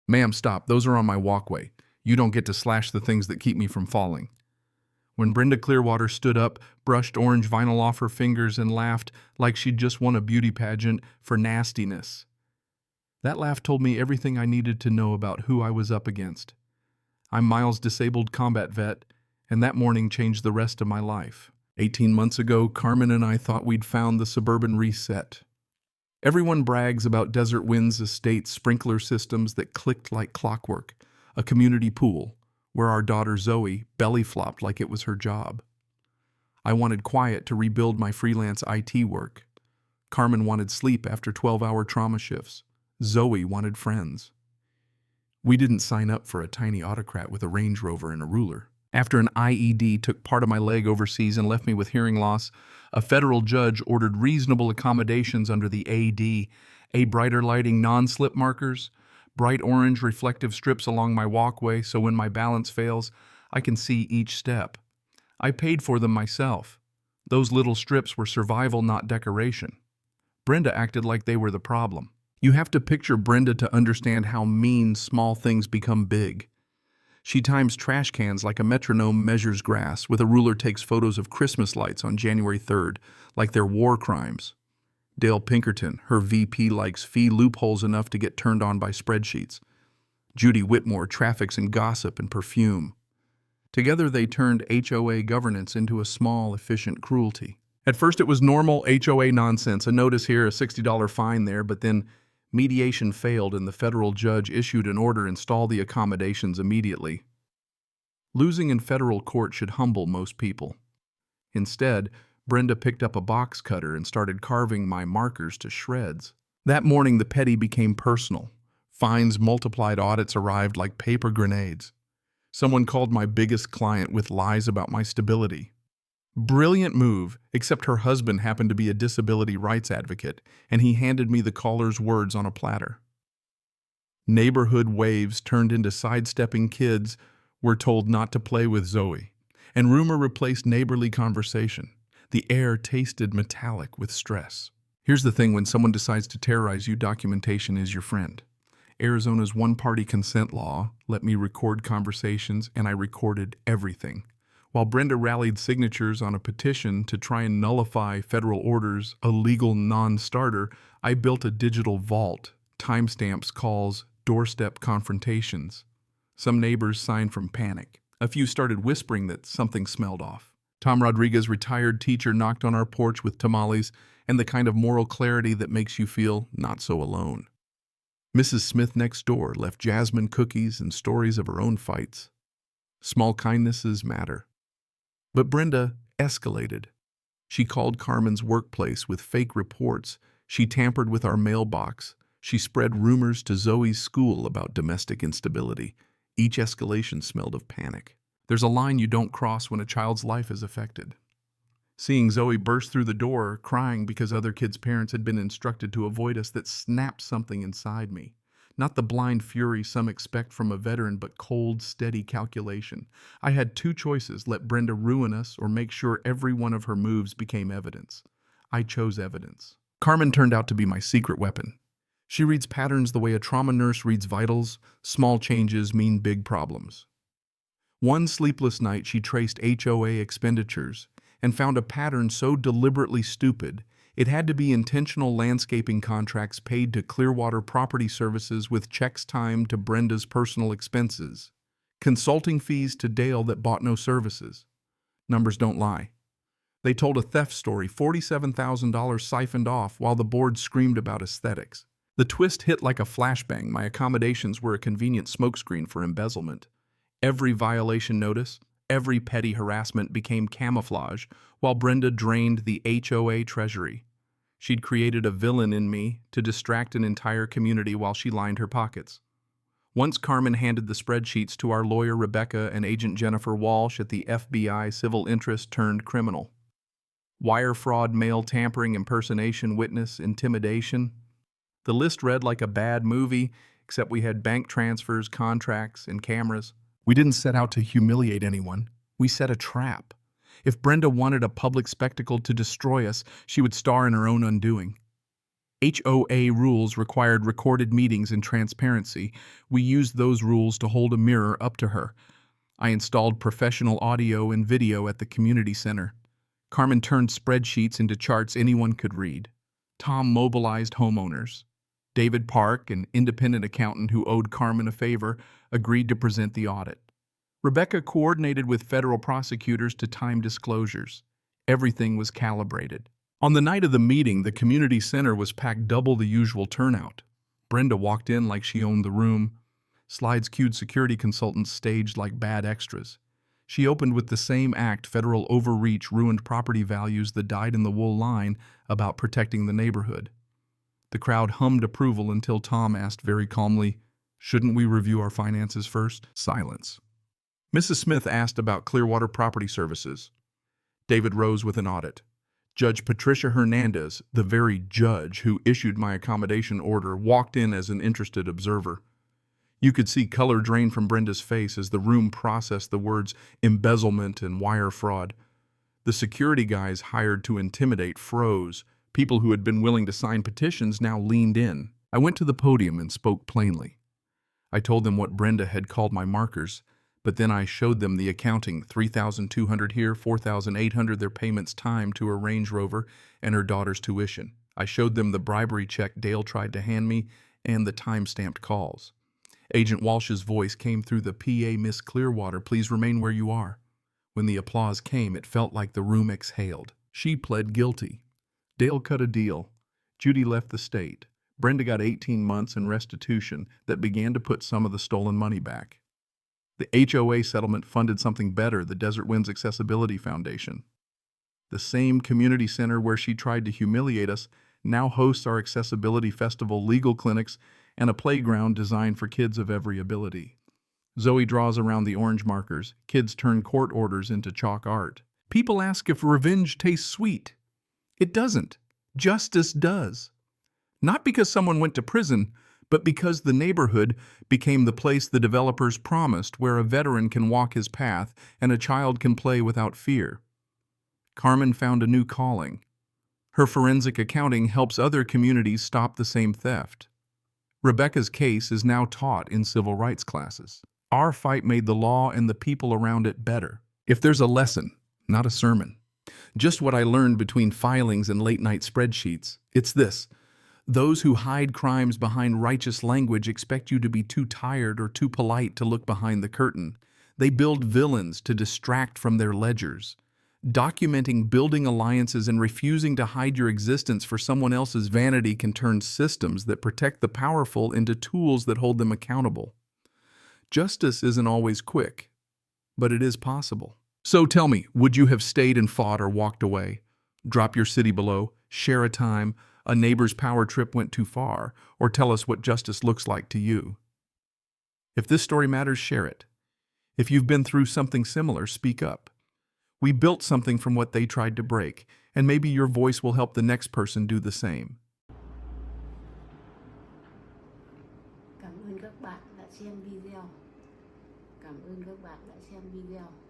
Ma'am, stop. Those are on my walkway. You don't get to slash the things that keep me from falling. When Brenda Clearwater stood up, brushed orange vinyl off her fingers, and laughed like she'd just won a beauty pageant for nastiness. That laugh told me everything I needed to know about who I was up against. I'm Miles' disabled combat vet, and that morning changed the rest of my life. 18 months ago, Carmen and I thought we'd found the suburban reset. Everyone brags about Desert Wind's estate sprinkler systems that clicked like clockwork, a community pool, where our daughter Zoe belly flopped like it was her job. I wanted quiet to rebuild my freelance IT work. Carmen wanted sleep after 12-hour trauma shifts. Zoe wanted friends. We didn't sign up for a tiny autocrat with a Range Rover and a ruler. After an IED took part of my leg overseas and left me with hearing loss, a federal judge ordered reasonable accommodations under the AD, brighter lighting non-slip markers, bright orange reflective strips along my walkway so when my balance fails, I can see each step. I paid for them myself. Those little strips were survival, not decoration. Brenda acted like they were the problem. You have to picture Brenda to understand how mean small things become big. She times trash cans like a metronome measures grass, with a ruler takes photos of Christmas lights on January 3rd, like they're war crimes. Dale Pinkerton, her VP, likes fee loopholes enough to get turned on by spreadsheets. Judy Whitmore traffics in gossip and perfume. Together they turned HOA governance into a small, efficient cruelty. At first it was normal HOA nonsense, a notice here, a $60 fine there, but then mediation failed and the federal judge issued an order to install the accommodations immediately. Losing in federal court should humble most people. Instead, Brenda picked up a box cutter and started carving my markers to shreds. That morning, the petty became personal. Fines multiplied, audits arrived like paper grenades. Someone called my biggest client with lies about my stability. Brilliant move, except her husband happened to be a disability rights advocate, and he handed me the caller's words on a platter. Neighborhood waves turned into sidestepping kids were told not to play with Zoe, and rumor replaced neighborly conversation. The air tasted metallic with stress. Here's the thing: when someone decides to terrorize you, documentation is your friend. Arizona's one-party consent law let me record conversations, and I recorded everything. While Brenda rallied signatures on a petition to try and nullify federal orders, a legal non-starter, I built a digital vault, timestamps, calls, doorstep confrontations. Some neighbors signed from panic. A few started whispering that something smelled off. Tom Rodriguez, retired teacher, knocked on our porch with tamales and the kind of moral clarity that makes you feel not so alone. Mrs. Smith next door left jasmine cookies and stories of her own fights. Small kindnesses matter. But Brenda escalated. She called Carmen's workplace with fake reports. She tampered with our mailbox. She spread rumors to Zoe's school about domestic instability. Each escalation smelled of panic. There's a line you don't cross when a child's life is affected. Seeing Zoe burst through the door, crying because other kids' parents had been instructed to avoid us, that snapped something inside me. Not the blind fury some expect from a veteran, but cold, steady calculation. I had two choices: let Brenda ruin us or make sure every one of her moves became evidence. I chose evidence. Carmen turned out to be my secret weapon. She reads patterns the way a trauma nurse reads vitals. Small changes mean big problems. One sleepless night, she traced HOA expenditures and found a pattern so deliberately stupid it had to be intentional landscaping contracts paid to Clearwater Property Services with checks timed to Brenda's personal expenses. Consulting fees to Dale that bought no services. Numbers don't lie. They told a theft story, $47,000 siphoned off while the board screamed about aesthetics. The twist hit like a flashbang. My accommodations were a convenient smokescreen for embezzlement. Every violation notice, every petty harassment became camouflage while Brenda drained the HOA treasury. She'd created a villain in me to distract an entire community while she lined her pockets. Once Carmen handed the spreadsheets to our lawyer Rebecca and agent Jennifer Walsh at the FBI, civil interest turned criminal. Wire fraud, mail tampering, impersonation, witness, intimidation. The list read like a bad movie, except we had bank transfers, contracts, and cameras. We didn't set out to humiliate anyone. We set a trap. If Brenda wanted a public spectacle to destroy us, she would star in her own undoing. HOA rules required recorded meetings and transparency. We used those rules to hold a mirror up to her. I installed professional audio and video at the community center. Carmen turned spreadsheets into charts anyone could read. Tom mobilized homeowners. David Park, an independent accountant who owed Carmen a favor, agreed to present the audit. Rebecca coordinated with federal prosecutors to time disclosures. Everything was calibrated. On the night of the meeting, the community center was packed double the usual turnout. Brenda walked in like she owned the room. Slides cued security consultants staged like bad extras. She opened with the same act federal overreach ruined property values the dyed-in-the-wool line about protecting the neighborhood. The crowd hummed approval until Tom asked very calmly, "Shouldn't we review our finances first?" Silence. Mrs. Smith asked about Clearwater Property Services. David rose with an audit. Judge Patricia Hernandez, the very judge who issued my accommodation order, walked in as an interested observer. You could see color drain from Brenda's face as the room processed the words embezzlement and wire fraud. The security guys hired to intimidate froze. People who had been willing to sign petitions now leaned in. I went to the podium and spoke plainly. I told them what Brenda had called my markers, but then I showed them the accounting, $3,200 here, $4,800 their payments time to her Range Rover and her daughter's tuition. I showed them the bribery check Dale tried to hand me and the time-stamped calls. Agent Walsh's voice came through the PA, "Miss Clearwater, please remain where you are." When the applause came, it felt like the room exhaled. She pled guilty. Dale cut a deal. Judy left the state. Brenda got 18 months in restitution that began to put some of the stolen money back. The HOA settlement funded something better, the Desert Winds Accessibility Foundation. The same community center where she tried to humiliate us now hosts our accessibility festival, legal clinics, and a playground designed for kids of every ability. Zoe draws around the orange markers. Kids turn court orders into chalk art. People ask if revenge tastes sweet. It doesn't. Justice does. Not because someone went to prison, but because the neighborhood became the place the developers promised, where a veteran can walk his path and a child can play without fear. Carmen found a new calling. Her forensic accounting helps other communities stop the same theft. Rebecca's case is now taught in civil rights classes. Our fight made the law and the people around it better. If there's a lesson, not a sermon, just what I learned between filings and late-night spreadsheets, it's this: those who hide crimes behind righteous language expect you to be too tired or too polite to look behind the curtain. They build villains to distract from their ledgers. Documenting building alliances and refusing to hide your existence for someone else's vanity can turn systems that protect the powerful into tools that hold them accountable. Justice isn't always quick, but it is possible. So tell me, would you have stayed and fought or walked away? Drop your city below, share a time, a neighbor's power trip went too far, or tell us what justice looks like to you. If this story matters, share it. If you've been through something similar, speak up. We built something from what they tried to break, and maybe your voice will help the next person do the same. Cảm ơn các bạn đã xem video. Cảm ơn các bạn đã xem video.